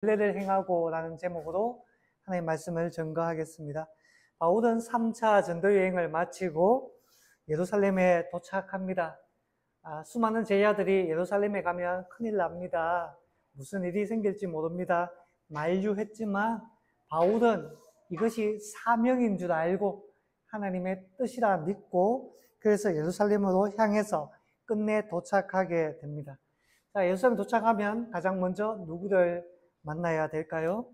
선례를 행하고 라는 제목으로 하나님의 말씀을 전거하겠습니다. 바울은 3차 전도 여행을 마치고 예루살렘에 도착합니다. 수많은 제자들이 예루살렘에 가면 큰일 납니다. 무슨 일이 생길지 모릅니다. 만류했지만 바울은 이것이 사명인 줄 알고 하나님의 뜻이라 믿고 그래서 예루살렘으로 향해서 끝내 도착하게 됩니다. 자, 예루살렘 도착하면 가장 먼저 누구를 만나야 될까요?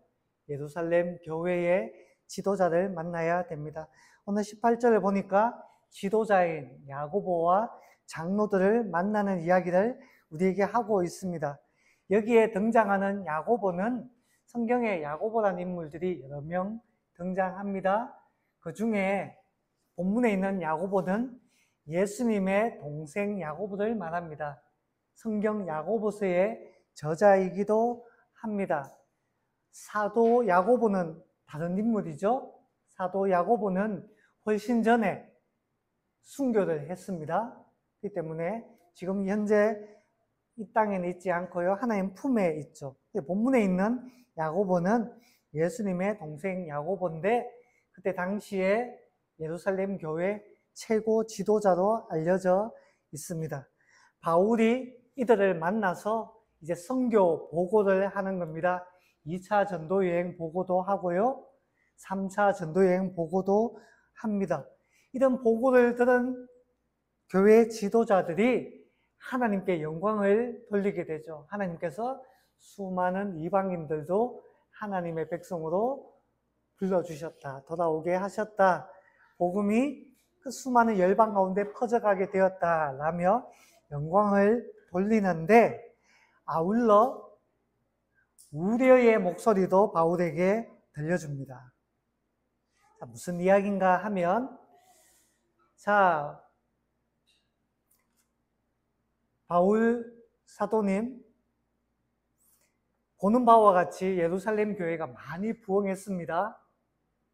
예루살렘 교회의 지도자를 만나야 됩니다. 오늘 18절을 보니까 지도자인 야고보와 장로들을 만나는 이야기를 우리에게 하고 있습니다. 여기에 등장하는 야고보는 성경에 야고보라는 인물들이 여러 명 등장합니다. 그 중에 본문에 있는 야고보는 예수님의 동생 야고보를 말합니다. 성경 야고보서의 저자이기도 합니다. 사도 야고보는 다른 인물이죠. 사도 야고보는 훨씬 전에 순교를 했습니다. 그렇기 때문에 지금 현재 이 땅에는 있지 않고요. 하나님 품에 있죠. 본문에 있는 야고보는 예수님의 동생 야고보인데 그때 당시에 예루살렘 교회 최고 지도자로 알려져 있습니다. 바울이 이들을 만나서 이제 선교 보고를 하는 겁니다. 2차 전도여행 보고도 하고요. 3차 전도여행 보고도 합니다. 이런 보고를 들은 교회 지도자들이 하나님께 영광을 돌리게 되죠. 하나님께서 수많은 이방인들도 하나님의 백성으로 불러주셨다. 돌아오게 하셨다. 복음이 그 수많은 열방 가운데 퍼져가게 되었다라며 영광을 돌리는데 아울러 우려의 목소리도 바울에게 들려줍니다. 자, 무슨 이야기인가 하면 바울 사도님 보는 바와 같이 예루살렘 교회가 많이 부흥했습니다.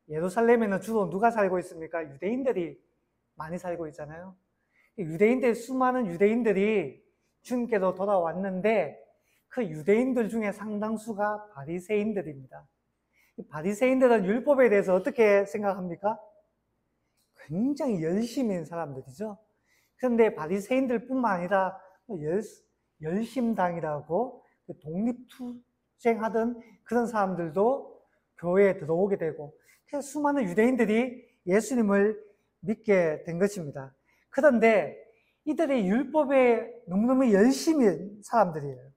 예루살렘에는 주로 누가 살고 있습니까? 유대인들이 많이 살고 있잖아요. 수많은 유대인들이 주님께로 돌아왔는데 그 유대인들 중에 상당수가 바리새인들입니다. 바리새인들은 율법에 대해서 어떻게 생각합니까? 굉장히 열심인 사람들이죠. 그런데 바리새인들 뿐만 아니라 열심당이라고 독립투쟁하던 그런 사람들도 교회에 들어오게 되고 수많은 유대인들이 예수님을 믿게 된 것입니다. 그런데 이들이 율법에 너무너무 열심인 사람들이에요.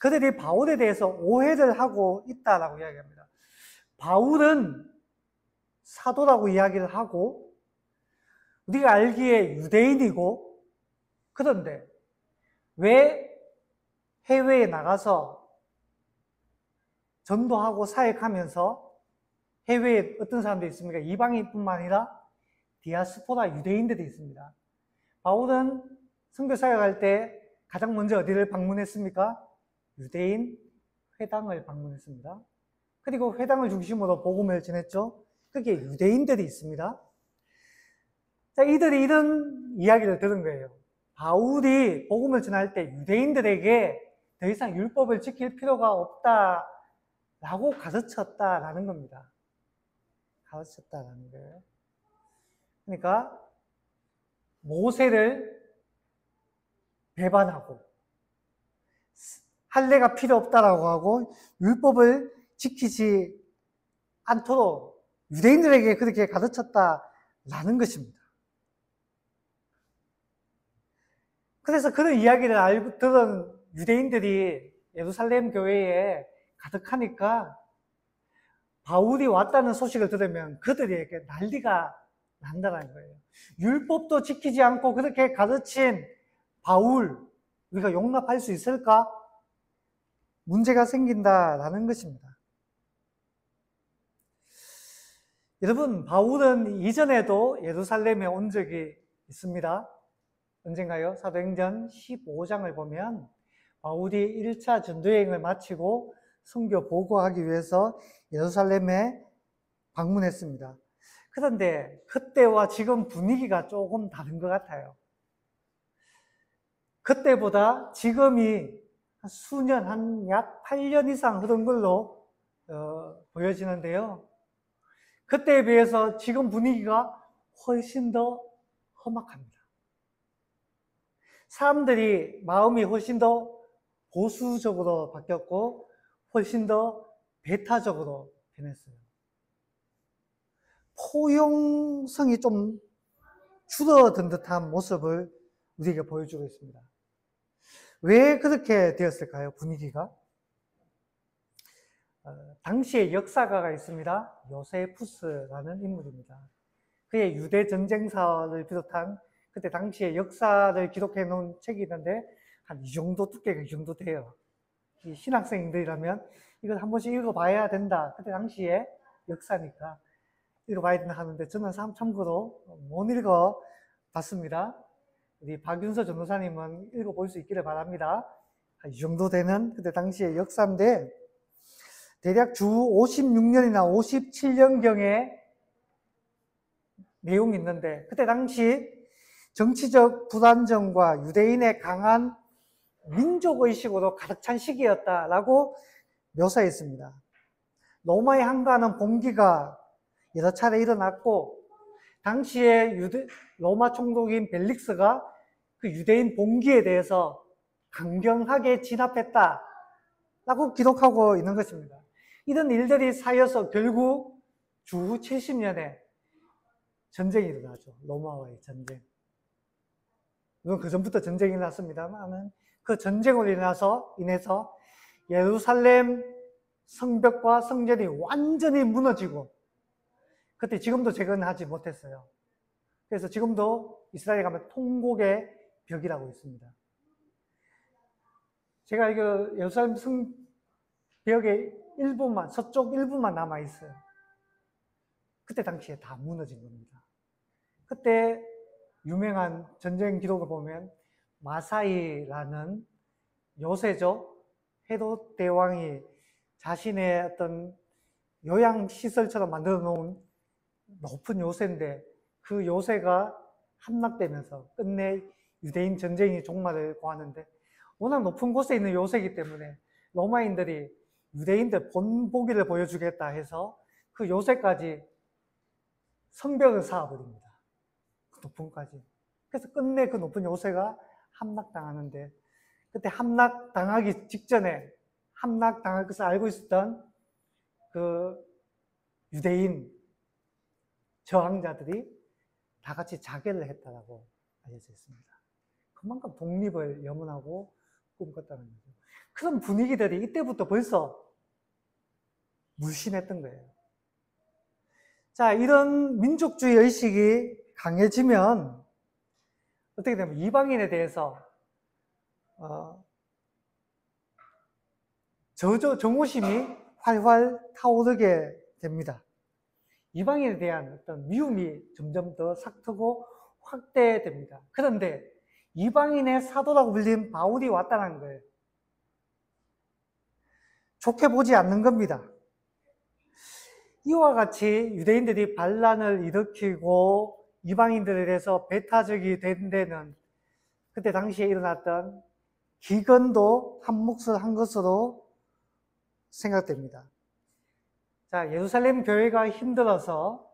그들이 바울에 대해서 오해를 하고 있다라고 이야기합니다. 바울은 사도라고 이야기를 하고 우리가 알기에 유대인이고 그런데 왜 해외에 나가서 전도하고 사역하면서 해외에 어떤 사람들이 있습니까? 이방인뿐만 아니라 디아스포라 유대인들이 있습니다. 바울은 선교 사역할 때 가장 먼저 어디를 방문했습니까? 유대인 회당을 방문했습니다. 그리고 회당을 중심으로 복음을 전했죠. 거기에 유대인들이 있습니다. 자, 이들이 이런 이야기를 들은 거예요. 바울이 복음을 전할 때 유대인들에게 더 이상 율법을 지킬 필요가 없다라고 가르쳤다라는 겁니다. 가르쳤다라는 거예요. 그러니까 모세를 배반하고 할례가 필요 없다라고 하고 율법을 지키지 않도록 유대인들에게 그렇게 가르쳤다라는 것입니다. 그래서 그런 이야기를 들은 유대인들이 예루살렘 교회에 가득하니까 바울이 왔다는 소식을 들으면 그들에게 난리가 난다는 거예요. 율법도 지키지 않고 그렇게 가르친 바울, 우리가 용납할 수 있을까? 문제가 생긴다라는 것입니다. 여러분, 바울은 이전에도 예루살렘에 온 적이 있습니다. 언젠가요? 사도행전 15장을 보면 바울이 1차 전도여행을 마치고 선교 보고하기 위해서 예루살렘에 방문했습니다. 그런데 그때와 지금 분위기가 조금 다른 것 같아요. 그때보다 지금이 한 수년, 한 약 8년 이상 흐른 걸로 보여지는데요. 그때에 비해서 지금 분위기가 훨씬 더 험악합니다. 사람들이 마음이 훨씬 더 보수적으로 바뀌었고 훨씬 더 배타적으로 변했어요. 포용성이 좀 줄어든 듯한 모습을 우리에게 보여주고 있습니다. 왜 그렇게 되었을까요? 분위기가? 당시에 역사가가 있습니다. 요세푸스라는 인물입니다. 그의 유대 전쟁사를 비롯한 그때 당시의 역사를 기록해 놓은 책이 있는데 한 이 정도 두께가 이 정도 돼요. 이 신학생들이라면 이걸 한 번씩 읽어봐야 된다. 그때 당시에 역사니까 읽어봐야 된다 하는데 저는 참고로 못 읽어봤습니다. 우리 박윤서 전도사님은 읽어볼 수 있기를 바랍니다. 이 정도 되는 그때 당시의 역사인데 대략 주 56년이나 57년경에 내용이 있는데 그때 당시 정치적 불안정과 유대인의 강한 민족의식으로 가득 찬 시기였다라고 묘사했습니다. 로마의 항거하는 봉기가 여러 차례 일어났고 당시에 로마 총독인 벨릭스가 그 유대인 봉기에 대해서 강경하게 진압했다라고 기록하고 있는 것입니다. 이런 일들이 쌓여서 결국 주 70년에 전쟁이 일어나죠. 로마와의 전쟁. 물론 그 전부터 전쟁이 났습니다만 그 전쟁으로 인해서 예루살렘 성벽과 성전이 완전히 무너지고 그때 지금도 재건하지 못했어요. 그래서 지금도 이스라엘에 가면 통곡의 벽이라고 있습니다. 제가 알기로 예루살렘 성벽의 일부만, 서쪽 일부만 남아있어요. 그때 당시에 다 무너진 겁니다. 그때 유명한 전쟁 기록을 보면 마사이라는 요새죠. 헤롯 대왕이 자신의 어떤 요양시설처럼 만들어 놓은 높은 요새인데 그 요새가 함락되면서 끝내 유대인 전쟁이 종말을 고하는데 워낙 높은 곳에 있는 요새이기 때문에 로마인들이 유대인들 본보기를 보여주겠다 해서 그 요새까지 성벽을 쌓아버립니다. 그 높은 곳까지. 그래서 끝내 그 높은 요새가 함락당하는데 그때 함락당하기 직전에 함락당할 것을 알고 있었던 그 유대인 저항자들이 다 같이 자결을 했다라고 알려져 있습니다. 그만큼 독립을 염원하고 꿈꿨다는 거죠. 그런 분위기들이 이때부터 벌써 물씬했던 거예요. 자, 이런 민족주의 의식이 강해지면 어떻게 되면 이방인에 대해서 정오심이 활활 타오르게 됩니다. 이방인에 대한 어떤 미움이 점점 더 삭트고 확대됩니다. 그런데 이방인의 사도라고 불린 바울이 왔다는 거예요. 좋게 보지 않는 겁니다. 이와 같이 유대인들이 반란을 일으키고 이방인들에 대해서 배타적이 된 데는 그때 당시에 일어났던 기근도 한 몫을 한 것으로 생각됩니다. 자, 예루살렘 교회가 힘들어서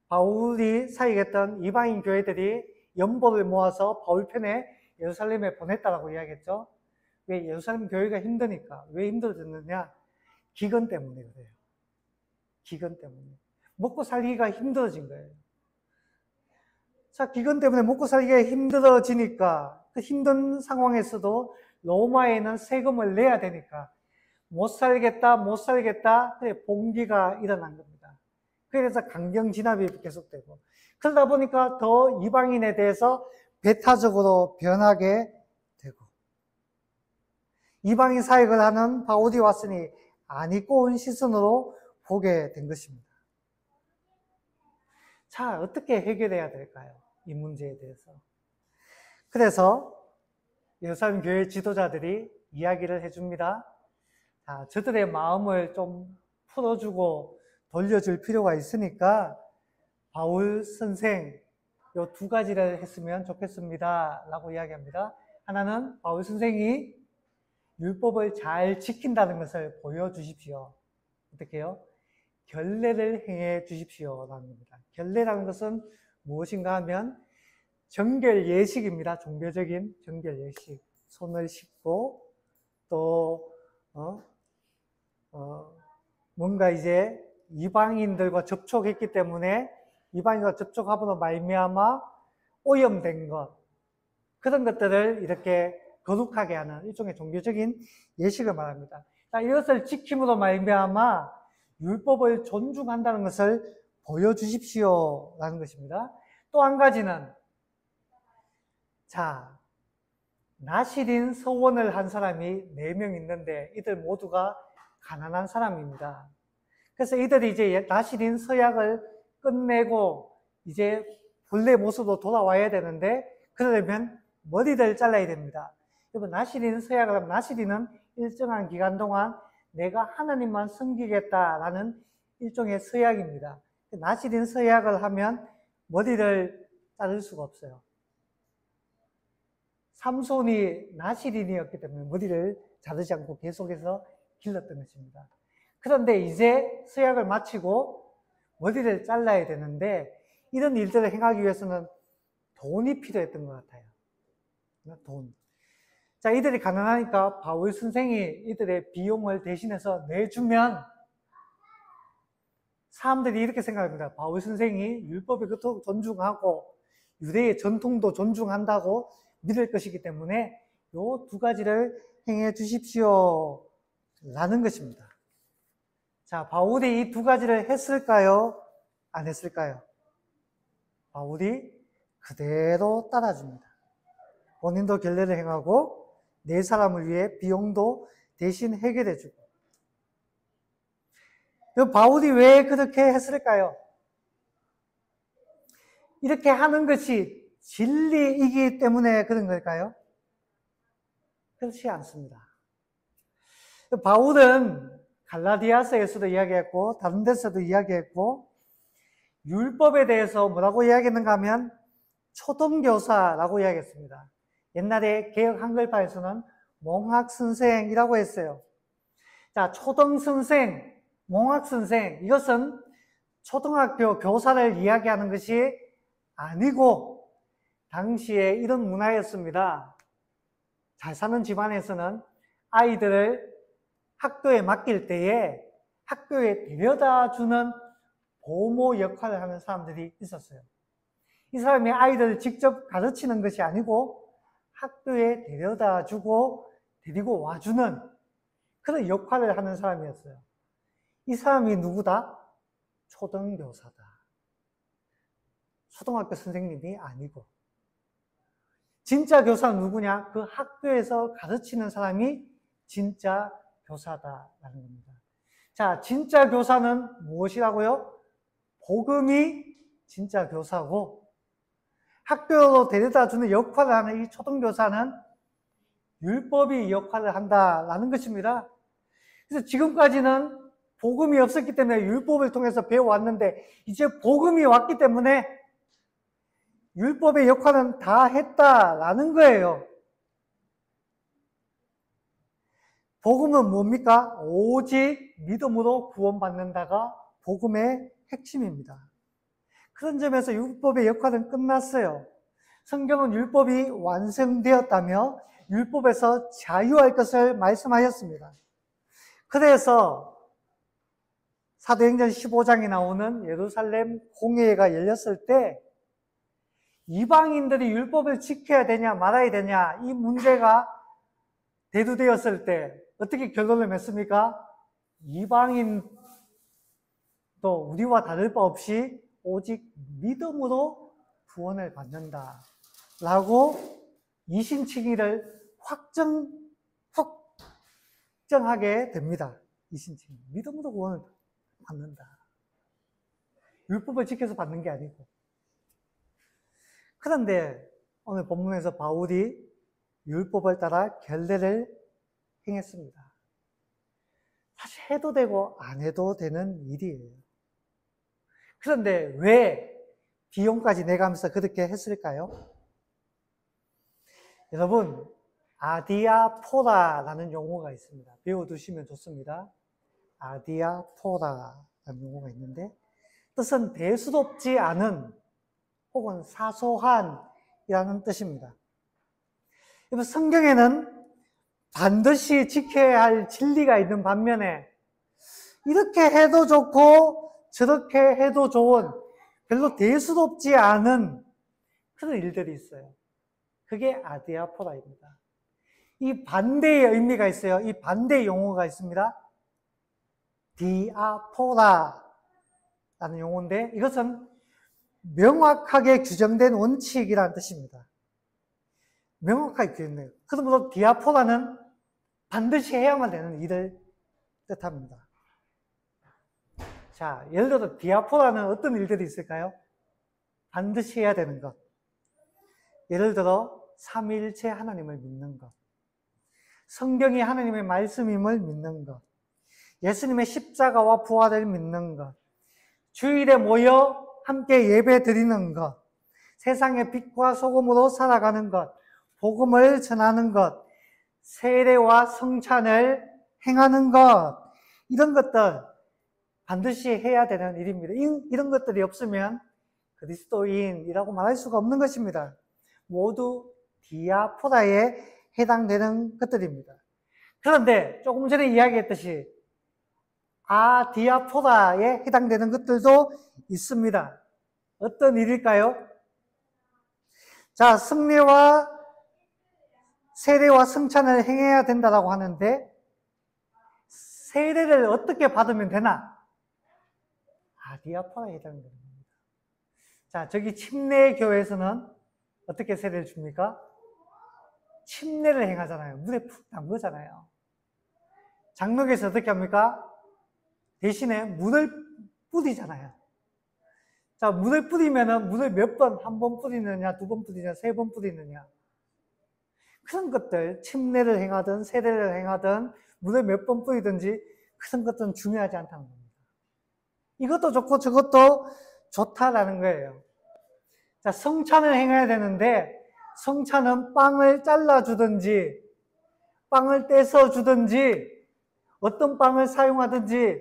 바울이 사역했던 이방인 교회들이 연보를 모아서 바울 편에 예루살렘에 보냈다라고 이야기했죠. 왜? 예루살렘 교회가 힘드니까. 왜 힘들어졌느냐? 기근 때문에 그래요. 기근 때문에. 먹고 살기가 힘들어진 거예요. 자, 기근 때문에 먹고 살기가 힘들어지니까 그 힘든 상황에서도 로마에는 세금을 내야 되니까 못 살겠다, 그래 봉기가 일어난 겁니다. 그래서 강경 진압이 계속되고 그러다 보니까 더 이방인에 대해서 배타적으로 변하게 되고 이방인 사역을 하는 바울이 왔으니 안 입고 온 시선으로 보게 된 것입니다. 자, 어떻게 해결해야 될까요? 이 문제에 대해서. 그래서 예루살렘 교회 지도자들이 이야기를 해줍니다. 자, 저들의 마음을 좀 풀어주고 돌려줄 필요가 있으니까 바울 선생 요 두 가지를 했으면 좋겠습니다 라고 이야기합니다. 하나는 바울 선생이 율법을 잘 지킨다는 것을 보여주십시오. 어떻게 해요? 결례를 행해 주십시오라는 겁니다. 결례라는 것은 무엇인가 하면 정결 예식입니다. 종교적인 정결 예식. 손을 씻고 또 뭔가 이제 이방인들과 접촉했기 때문에 이방인과 접촉함으로 말미암아 오염된 것, 그런 것들을 이렇게 거룩하게 하는 일종의 종교적인 예식을 말합니다. 자, 이것을 지킴으로 말미암아 율법을 존중한다는 것을 보여주십시오라는 것입니다. 또 한 가지는, 자, 나실인 서원을 한 사람이 4명 있는데 이들 모두가 가난한 사람입니다. 그래서 이들이 이제 나실인 서약을 끝내고 이제 본래 모습으로 돌아와야 되는데, 그러려면 머리를 잘라야 됩니다. 여러분, 나실인 서약을 하면, 나실인은 일정한 기간 동안 내가 하나님만 섬기겠다라는 일종의 서약입니다. 나실인 서약을 하면 머리를 자를 수가 없어요. 삼손이 나실인이었기 때문에 머리를 자르지 않고 계속해서 길렀던 것입니다. 그런데 이제 서약을 마치고 머리를 잘라야 되는데, 이런 일들을 행하기 위해서는 돈이 필요했던 것 같아요. 돈. 자, 이들이 가난하니까 바울 선생이 이들의 비용을 대신해서 내주면 사람들이 이렇게 생각합니다. 바울 선생이 율법을 그토록 존중하고 유대의 전통도 존중한다고 믿을 것이기 때문에 요 2가지를 행해 주십시오 라는 것입니다. 자, 바울이 이 2가지를 했을까요? 안 했을까요? 바울이 그대로 따라줍니다. 본인도 결례를 행하고 네 사람을 위해 비용도 대신 해결해주고. 바울이 왜 그렇게 했을까요? 이렇게 하는 것이 진리이기 때문에 그런 걸까요? 그렇지 않습니다. 바울은 갈라디아서에서도 이야기했고 다른 데서도 이야기했고, 율법에 대해서 뭐라고 이야기했는가 하면 초등교사라고 이야기했습니다. 옛날에 개혁 한글파에서는 몽학선생이라고 했어요. 자, 초등선생, 몽학선생, 이것은 초등학교 교사를 이야기하는 것이 아니고 당시에 이런 문화였습니다. 잘 사는 집안에서는 아이들을 학교에 맡길 때에 학교에 데려다주는 보모 역할을 하는 사람들이 있었어요. 이 사람이 아이들을 직접 가르치는 것이 아니고 학교에 데려다주고 데리고 와주는 그런 역할을 하는 사람이었어요. 이 사람이 누구다? 초등교사다. 초등학교 선생님이 아니고. 진짜 교사는 누구냐? 그 학교에서 가르치는 사람이 진짜 교사다라는 겁니다. 자, 진짜 교사는 무엇이라고요? 복음이 진짜 교사고, 학교로 데려다주는 역할을 하는 이 초등교사는 율법이 역할을 한다라는 것입니다. 그래서 지금까지는 복음이 없었기 때문에 율법을 통해서 배워왔는데, 이제 복음이 왔기 때문에 율법의 역할은 다 했다라는 거예요. 복음은 뭡니까? 오직 믿음으로 구원받는다가 복음의 핵심입니다. 그런 점에서 율법의 역할은 끝났어요. 성경은 율법이 완성되었다며 율법에서 자유할 것을 말씀하셨습니다. 그래서 사도행전 15장에 나오는 예루살렘 공회가 열렸을 때 이방인들이 율법을 지켜야 되냐 말아야 되냐 이 문제가 대두되었을 때 어떻게 결론을 맺습니까? 이방인도 우리와 다를 바 없이 오직 믿음으로 구원을 받는다 라고 이신칭의를 확정하게 됩니다. 이신칭의. 믿음으로 구원을 받는다. 율법을 지켜서 받는 게 아니고. 그런데 오늘 본문에서 바울이 율법을 따라 결례를 행했습니다. 사실 해도 되고 안 해도 되는 일이에요. 그런데 왜 비용까지 내가면서 그렇게 했을까요? 여러분, 아디아포라라는 용어가 있습니다. 배워두시면 좋습니다. 아디아포라라는 용어가 있는데 뜻은 대수롭지 않은 혹은 사소한이라는 뜻입니다. 성경에는 반드시 지켜야 할 진리가 있는 반면에 이렇게 해도 좋고 저렇게 해도 좋은 별로 대수롭지 않은 그런 일들이 있어요. 그게 아디아포라입니다. 이 반대의 의미가 있어요. 이 반대의 용어가 있습니다. 디아포라라는 용어인데 이것은 명확하게 규정된 원칙이라는 뜻입니다. 명확하게 규정돼요. 그러므로 디아포라는 반드시 해야만 되는 일을 뜻합니다. 자, 예를 들어 디아포라는 어떤 일들이 있을까요? 반드시 해야 되는 것. 예를 들어 삼위일체 하나님을 믿는 것, 성경이 하나님의 말씀임을 믿는 것, 예수님의 십자가와 부활을 믿는 것, 주일에 모여 함께 예배 드리는 것, 세상의 빛과 소금으로 살아가는 것, 복음을 전하는 것, 세례와 성찬을 행하는 것, 이런 것들 반드시 해야 되는 일입니다. 이런 것들이 없으면 그리스도인이라고 말할 수가 없는 것입니다. 모두 디아포라에 해당되는 것들입니다. 그런데 조금 전에 이야기했듯이 아디아포라에 해당되는 것들도 있습니다. 어떤 일일까요? 자, 세례와 성찬을 행해야 된다고 하는데 세례를 어떻게 받으면 되나? 아디아포라에 해당되는 겁니다. 자, 저기 침례 교회에서는 어떻게 세례를 줍니까? 침례를 행하잖아요. 물에 푹 담그잖아요. 장로교에서 어떻게 합니까? 대신에 물을 뿌리잖아요. 자, 물을 뿌리면은 물을 몇 번, 한 번 뿌리느냐, 두 번 뿌리느냐, 세 번 뿌리느냐. 그런 것들, 침례를 행하든, 세례를 행하든, 물을 몇 번 뿌리든지, 그런 것들은 중요하지 않다는 겁니다. 이것도 좋고 저것도 좋다라는 거예요. 자, 성찬을 행해야 되는데, 성찬은 빵을 잘라주든지, 빵을 떼서 주든지, 어떤 빵을 사용하든지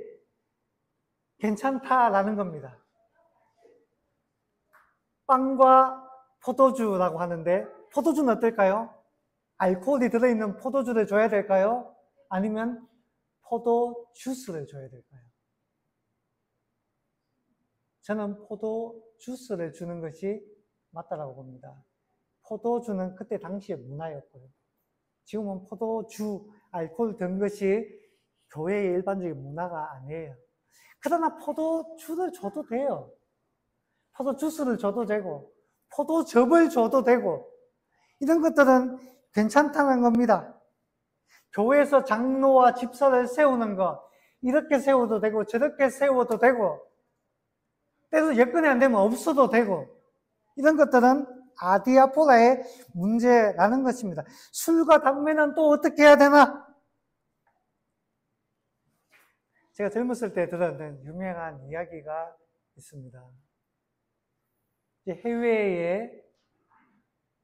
괜찮다라는 겁니다. 빵과 포도주라고 하는데, 포도주는 어떨까요? 알코올이 들어있는 포도주를 줘야 될까요? 아니면 포도 주스를 줘야 될까요? 저는 포도 주스를 주는 것이 맞다라고 봅니다. 포도주는 그때 당시의 문화였고요. 지금은 포도주, 알코올 든 것이 교회의 일반적인 문화가 아니에요. 그러나 포도주를 줘도 돼요. 포도 주스를 줘도 되고, 포도즙을 줘도 되고, 이런 것들은 괜찮다는 겁니다. 교회에서 장로와 집사를 세우는 것, 이렇게 세워도 되고, 저렇게 세워도 되고, 때로 여건이 안 되면 없어도 되고, 이런 것들은 아디아포라의 문제라는 것입니다. 술과 담배는 또 어떻게 해야 되나? 제가 젊었을 때 들었던 유명한 이야기가 있습니다. 해외의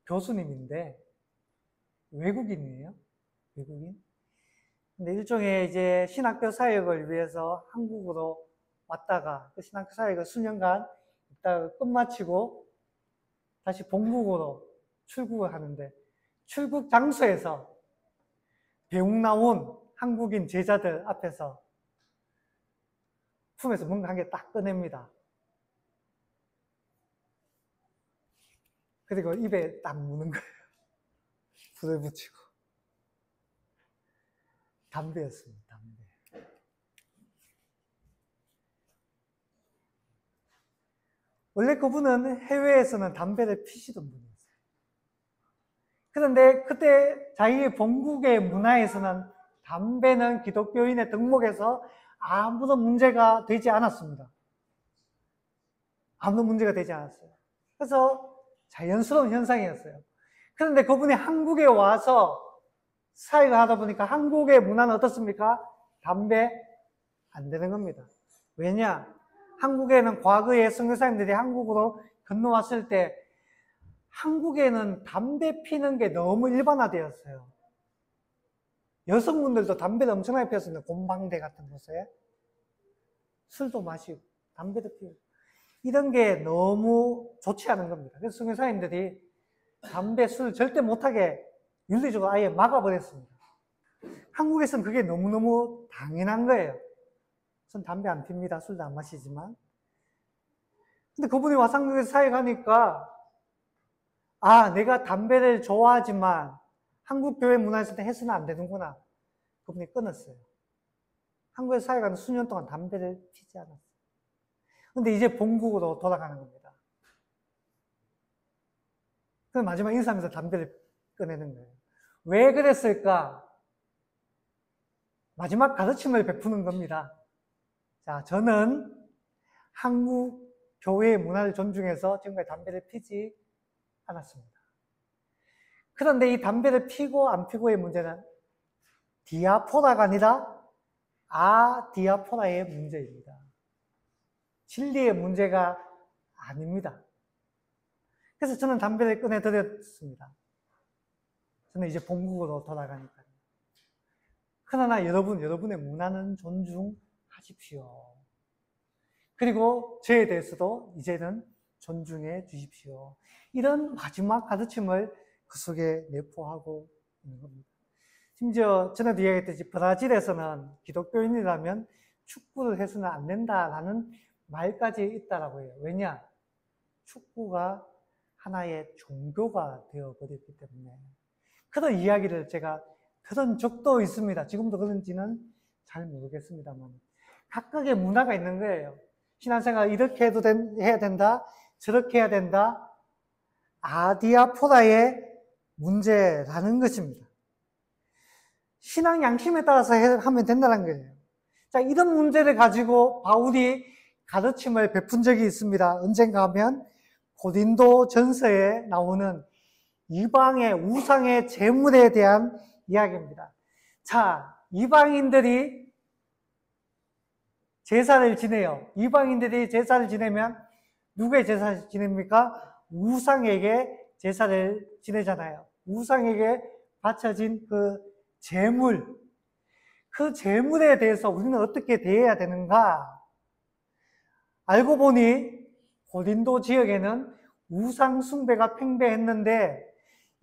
교수님인데 외국인이에요. 외국인. 근데 일종의 이제 신학교 사역을 위해서 한국으로 왔다가 그 신학교 사역을 수년간 있다가 끝마치고 다시 본국으로 출국을 하는데 출국 장소에서 배웅 나온 한국인 제자들 앞에서 품에서 뭔가 한 개 딱 꺼냅니다. 그리고 입에 딱 무는 거예요. 불을 붙이고. 담배였습니다. 담배. 원래 그분은 해외에서는 담배를 피시던 분이었어요. 그런데 그때 자기 본국의 문화에서는 담배는 기독교인의 덕목에서 아무런 문제가 되지 않았습니다. 아무런 문제가 되지 않았어요. 그래서 자연스러운 현상이었어요. 그런데 그분이 한국에 와서 사역을 하다 보니까 한국의 문화는 어떻습니까? 담배 안 되는 겁니다. 왜냐? 한국에는 과거에 선교사님들이 한국으로 건너왔을 때 한국에는 담배 피는 게 너무 일반화되었어요. 여성분들도 담배를 엄청나게 피웠습니다. 곰방대 같은 곳에. 술도 마시고, 담배도 피우고. 이런 게 너무 좋지 않은 겁니다. 그래서 선교사님들이 담배, 술 절대 못하게 윤리적으로 아예 막아버렸습니다. 한국에서는 그게 너무너무 당연한 거예요. 전 담배 안 핍니다. 술도 안 마시지만. 근데 그분이 와서 한국에서 사회 가니까, 아, 내가 담배를 좋아하지만 한국 교회 문화에서는 해서는 안 되는구나. 그분이 끊었어요. 한국에서 사회 가는 수년 동안 담배를 피지 않았어요. 근데 이제 본국으로 돌아가는 겁니다. 그래서 마지막 인사하면서 담배를 꺼내는 거예요. 왜 그랬을까? 마지막 가르침을 베푸는 겁니다. 자, 저는 한국 교회의 문화를 존중해서 지금까지 담배를 피지 않았습니다. 그런데 이 담배를 피고 안 피고의 문제는 디아포라가 아니라 아디아포라의 문제입니다. 진리의 문제가 아닙니다. 그래서 저는 담배를 꺼내드렸습니다. 저는 이제 본국으로 돌아가니까요. 그러나 여러분의 문화는 존중하십시오. 그리고 저에 대해서도 이제는 존중해 주십시오. 이런 마지막 가르침을 그 속에 내포하고 있는 겁니다. 심지어 전에도 이야기했듯이 브라질에서는 기독교인이라면 축구를 해서는 안 된다라는 말까지 있다라고 해요. 왜냐? 축구가 하나의 종교가 되어버렸기 때문에. 그런 이야기를 제가 들은 적도 있습니다. 지금도 그런지는 잘 모르겠습니다만. 각각의 문화가 있는 거예요. 신앙생활 이렇게 해도 해야 된다, 저렇게 해야 된다. 아디아포라의 문제라는 것입니다. 신앙 양심에 따라서 하면 된다는 거예요. 자, 이런 문제를 가지고 바울이 가르침을 베푼 적이 있습니다. 언젠가 하면 고린도 전서에 나오는 이방의 우상의 제물에 대한 이야기입니다. 자, 이방인들이 제사를 지내요. 이방인들이 제사를 지내면 누구의 제사를 지냅니까? 우상에게 제사를 지내잖아요. 우상에게 바쳐진 그 제물, 그 제물에 대해서 우리는 어떻게 대해야 되는가? 알고 보니 고린도 지역에는 우상 숭배가 팽배했는데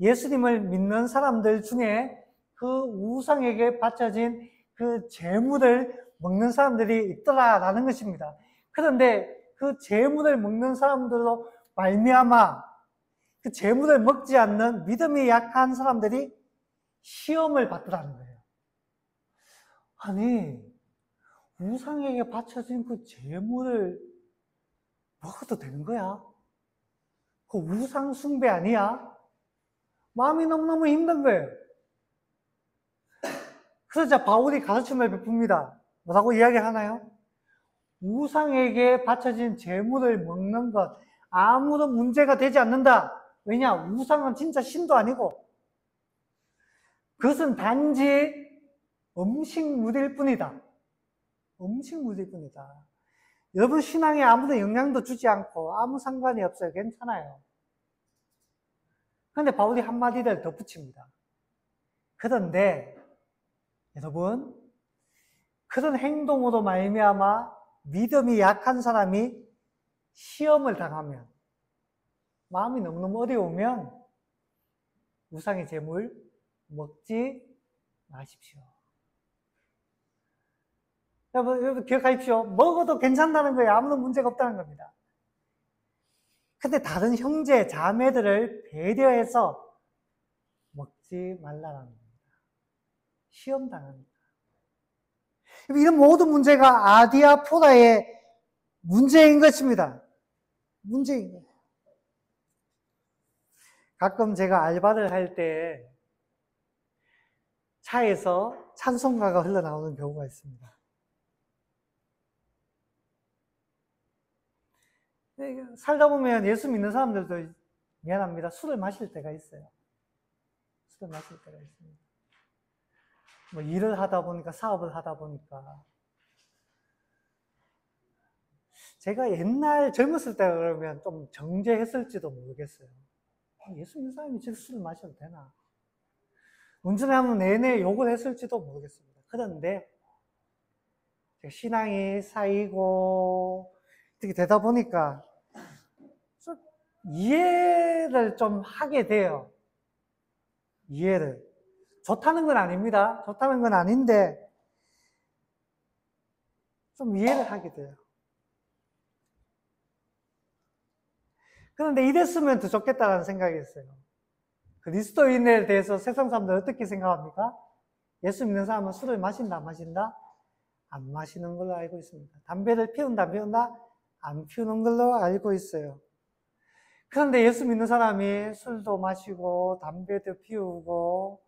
예수님을 믿는 사람들 중에 그 우상에게 바쳐진 그 제물을 먹는 사람들이 있더라라는 것입니다. 그런데 그 제물을 먹는 사람들로 말미암아 그 제물을 먹지 않는 믿음이 약한 사람들이 시험을 받더라는 거예요. 아니, 우상에게 바쳐진 그 제물을 먹어도 되는 거야? 그 우상 숭배 아니야? 마음이 너무너무 힘든 거예요. 그러자 바울이 가르침을 베풉니다. 뭐라고 이야기하나요? 우상에게 바쳐진 제물을 먹는 것 아무런 문제가 되지 않는다. 왜냐? 우상은 진짜 신도 아니고 그것은 단지 음식물일 뿐이다. 음식물일 뿐이다. 여러분 신앙에 아무런 영향도 주지 않고 아무 상관이 없어요. 괜찮아요. 그런데 바울이 한마디를 덧붙입니다. 그런데 여러분 그런 행동으로 말미암아 믿음이 약한 사람이 시험을 당하면 마음이 너무너무 어려우면 우상의 제물 먹지 마십시오. 여러분 기억하십시오. 먹어도 괜찮다는 거예요. 아무런 문제가 없다는 겁니다. 근데 다른 형제, 자매들을 배려해서 먹지 말라는 겁니다. 시험 당합니다. 이런 모든 문제가 아디아포라의 문제인 것입니다. 문제인 거예요. 가끔 제가 알바를 할 때 차에서 찬송가가 흘러나오는 경우가 있습니다. 살다 보면 예수 믿는 사람들도 미안합니다. 술을 마실 때가 있어요. 술을 마실 때가 있습니다. 뭐 일을 하다 보니까, 사업을 하다 보니까. 제가 옛날 젊었을 때 그러면 좀 정죄했을지도 모르겠어요. 예수 믿는 사람이 지금 술을 마셔도 되나? 운전하면 내내 욕을 했을지도 모르겠습니다. 그런데 신앙이 쌓이고 이렇게 되다 보니까 좀 이해를 좀 하게 돼요. 이해를. 좋다는 건 아닙니다. 좋다는 건 아닌데 좀 이해를 하게 돼요. 그런데 이랬으면 더 좋겠다는 생각이 있어요. 그리스도인에 대해서 세상 사람들 어떻게 생각합니까? 예수 믿는 사람은 술을 마신다, 안 마신다? 안 마시는 걸로 알고 있습니다. 담배를 피운다, 안 피운다? 안 피우는 걸로 알고 있어요. 그런데 예수 믿는 사람이 술도 마시고, 담배도 피우고,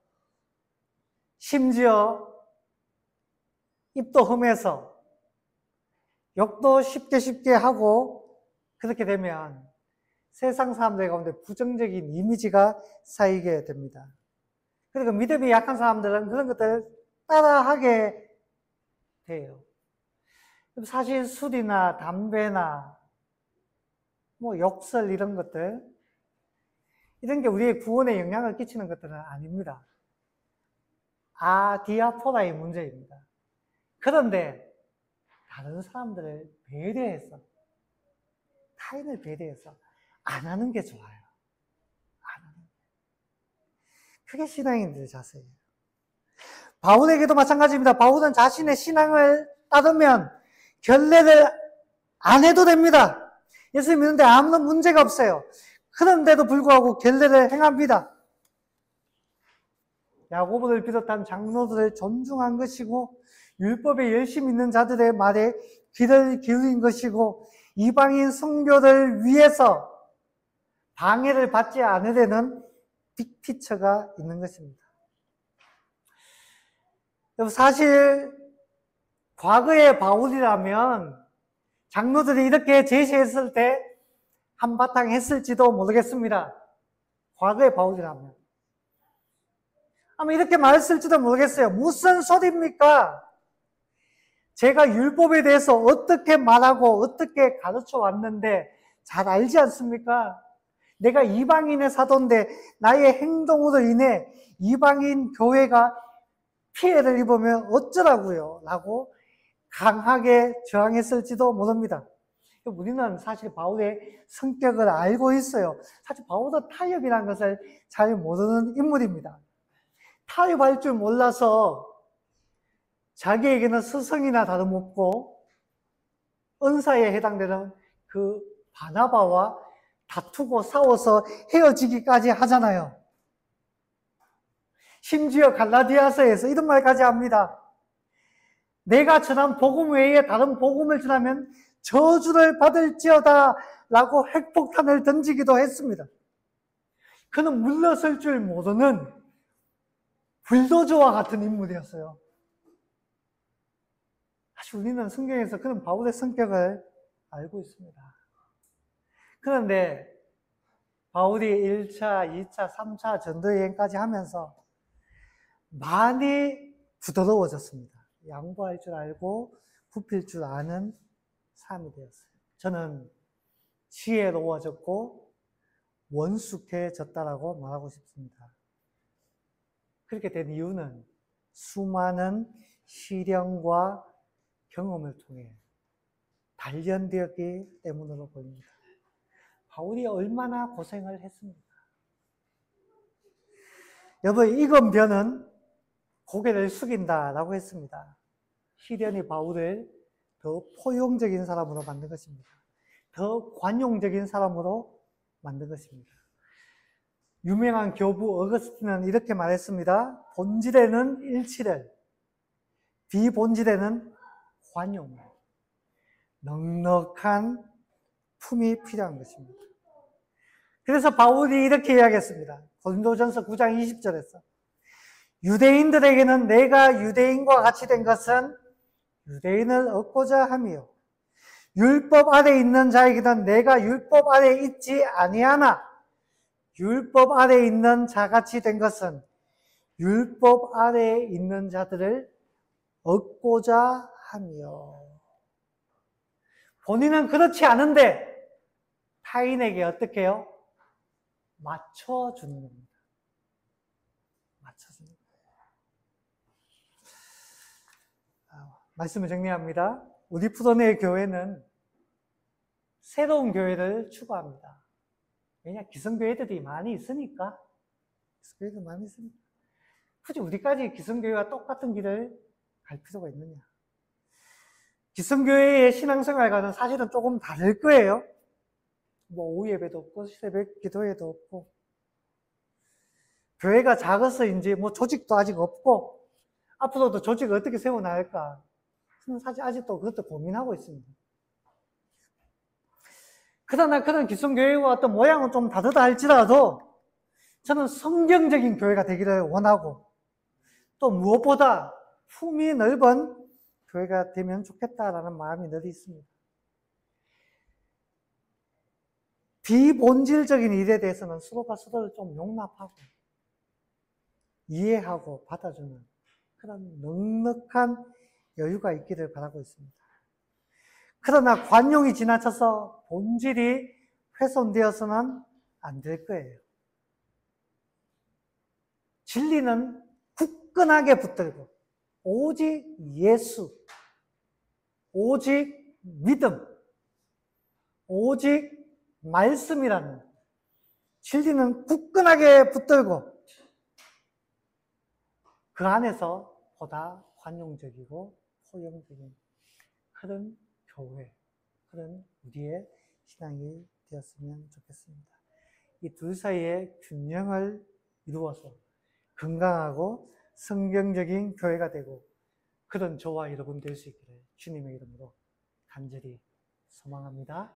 심지어 입도 험해서 욕도 쉽게 하고, 그렇게 되면 세상 사람들 가운데 부정적인 이미지가 쌓이게 됩니다. 그러니까 믿음이 약한 사람들은 그런 것들을 따라하게 돼요. 사실 술이나 담배나 뭐 욕설 이런 것들, 이런 게 우리의 구원에 영향을 끼치는 것들은 아닙니다. 디아포라의 문제입니다. 그런데 다른 사람들을 배려해서, 타인을 배려해서 안 하는 게 좋아요. 안 하는 게. 그게 신앙인들의 자세예요. 바울에게도 마찬가지입니다. 바울은 자신의 신앙을 따르면 결례를 안 해도 됩니다. 예수 믿는데 아무런 문제가 없어요. 그런데도 불구하고 결례를 행합니다. 야고보를 비롯한 장로들을 존중한 것이고 율법에 열심히 있는 자들의 말에 귀를 기울인 것이고 이방인 선교를 위해서 방해를 받지 않으려는 빅피처가 있는 것입니다. 사실 과거의 바울이라면 장로들이 이렇게 제시했을 때 한바탕 했을지도 모르겠습니다. 과거의 바울이라면 아마 이렇게 말했을지도 모르겠어요. 무슨 소리입니까? 제가 율법에 대해서 어떻게 말하고 어떻게 가르쳐 왔는데 잘 알지 않습니까? 내가 이방인의 사도인데 나의 행동으로 인해 이방인 교회가 피해를 입으면 어쩌라고요? 라고 강하게 저항했을지도 모릅니다. 우리는 사실 바울의 성격을 알고 있어요. 사실 바울은 타협이라는 것을 잘 모르는 인물입니다. 타협할 줄 몰라서 자기에게는 스승이나 다름없고 은사에 해당되는 그 바나바와 다투고 싸워서 헤어지기까지 하잖아요. 심지어 갈라디아서에서 이런 말까지 합니다. 내가 전한 복음 외에 다른 복음을 전하면 저주를 받을지어다 라고 핵폭탄을 던지기도 했습니다. 그는 물러설 줄 모르는 불도저와 같은 인물이었어요. 사실 우리는 성경에서 그런 바울의 성격을 알고 있습니다. 그런데 바울이 1차, 2차, 3차 전도여행까지 하면서 많이 부드러워졌습니다. 양보할 줄 알고 굽힐 줄 아는 삶이 되었어요. 저는 지혜로워졌고 원숙해졌다라고 말하고 싶습니다. 그렇게 된 이유는 수많은 시련과 경험을 통해 단련되었기 때문으로 보입니다. 바울이 얼마나 고생을 했습니까? 여러분, 이건변은 고개를 숙인다라고 했습니다. 시련이 바울을 더 포용적인 사람으로 만든 것입니다. 더 관용적인 사람으로 만든 것입니다. 유명한 교부 어거스틴은 이렇게 말했습니다. 본질에는 일치를, 비본질에는 관용, 넉넉한 품이 필요한 것입니다. 그래서 바울이 이렇게 이야기했습니다. 고린도전서 9장 20절에서 유대인들에게는 내가 유대인과 같이 된 것은 유대인을 얻고자 함이요 율법 아래 있는 자에게는 내가 율법 아래 있지 아니하나 율법 아래 있는 자같이 된 것은 율법 아래 있는 자들을 얻고자 함이요. 본인은 그렇지 않은데 타인에게 어떻게 해요? 맞춰주는 겁니다. 맞춰주는 거예요. 말씀을 정리합니다. 우리 푸른의 교회는 새로운 교회를 추구합니다. 왜냐? 기성교회들이 많이 있으니까. 기성교회들 많이 있으니까. 굳이 우리까지 기성교회와 똑같은 길을 갈 필요가 있느냐. 기성교회의 신앙생활과는 사실은 조금 다를 거예요. 뭐 오후 예배도 없고 새벽 기도회도 없고 교회가 작아서인지 뭐 조직도 아직 없고 앞으로도 조직을 어떻게 세워나갈까 저는 사실 아직도 그것도 고민하고 있습니다. 그러나 그런 기성교회와 어떤 모양은 좀 다르다 할지라도 저는 성경적인 교회가 되기를 원하고 또 무엇보다 품이 넓은 교회가 되면 좋겠다라는 마음이 늘 있습니다. 비본질적인 일에 대해서는 서로가 서로를 좀 용납하고 이해하고 받아주는 그런 넉넉한 여유가 있기를 바라고 있습니다. 그러나 관용이 지나쳐서 본질이 훼손되어서는 안 될 거예요. 진리는 굳건하게 붙들고 오직 예수, 오직 믿음, 오직 말씀이라는 진리는 굳건하게 붙들고 그 안에서 보다 관용적이고 포용적인 그런 교회, 그런 우리의 신앙이 되었으면 좋겠습니다. 이 둘 사이의 균형을 이루어서 건강하고 성경적인 교회가 되고 그런 저와 여러분 될 수 있기를 주님의 이름으로 간절히 소망합니다.